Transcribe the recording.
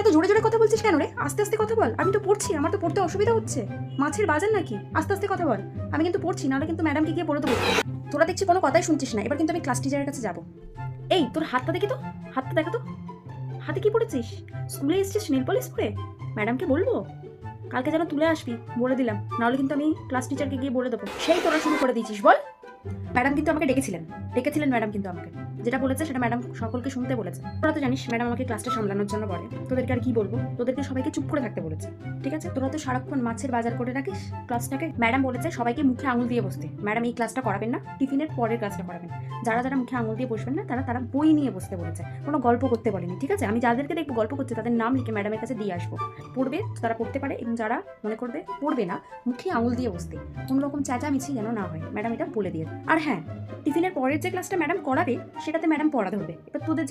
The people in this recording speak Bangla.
এত জোরে জোরে কথা বলছিস কেন রে? আস্তে আস্তে কথা বল। আমি তো পড়ছি, আমার তো পড়তে অসুবিধা হচ্ছে। মাছের বাজার নাকি? আস্তে আস্তে কথা বল। আমি কিন্তু পড়ছি, নাহলে কিন্তু ম্যাডামকে গিয়ে বলে দেবো। তোরা দেখছি কোনো কথাই শুনছিস না। এবার কিন্তু আমি ক্লাস টিচারের কাছে যাবো। এই তোর হাতটা দেখি তো, হাতটা দেখা তো। হাতে কি পড়েছিস? স্কুলে এসেছিস নেল পলিশ পরে? ম্যাডামকে বলবো? কালকে যেন তুলে আসবি, বলে দিলাম, নাহলে কিন্তু আমি ক্লাস টিচারকে গিয়ে বলে দেবো। সেই তোরা শুরু করে দিয়েছিস, বল। ম্যাডাম কিন্তু আমাকে ডেকেছিলেন ম্যাডাম কিন্তু আমাকে যেটা বলেছে সেটা ম্যাডাম সকলকে শুনতে বলেছে। তোরা তো জানিস ম্যাডাম আমাকে ক্লাসটা সামলানোর জন্য বলে। তোদেরকে আর কি বলবো, তোদেরকে সবাইকে চুপ করে থাকতে বলেছে। ঠিক আছে, তোরা তো সারাক্ষণ মাছের বাজার করে রাখিস ক্লাসটাকে। ম্যাডাম বলেছে সবাইকে মুখে আঙুল দিয়ে বসতে। ম্যাডাম এই ক্লাসটা করাবেন না, টিফিনের পরের ক্লাসটা করাবেন। যারা যারা মুখে আঙুল দিয়ে বসবেন না তারা তারা বই নিয়ে বসতে বলেছে, কোনো গল্প করতে বলেনি। ঠিক আছে, আমি যাদেরকে দেখবো গল্প করছে তাদের নাম লিখে ম্যাডামের কাছে দিয়ে আসবো। পড়বে তারা পড়তে পারে, এবং যারা মনে করবে পড়বে না, মুখে আঙুল দিয়ে বসতে। কোনো রকম চেঁচামেচি যেন না হয়, ম্যাডাম এটা বলে দিয়ে। আর হ্যাঁ, টিফিনের পরের যে ক্লাসটা ম্যাডাম করাবে সেটাতে ম্যাডাম পড়া ধরবে। এবার তোদের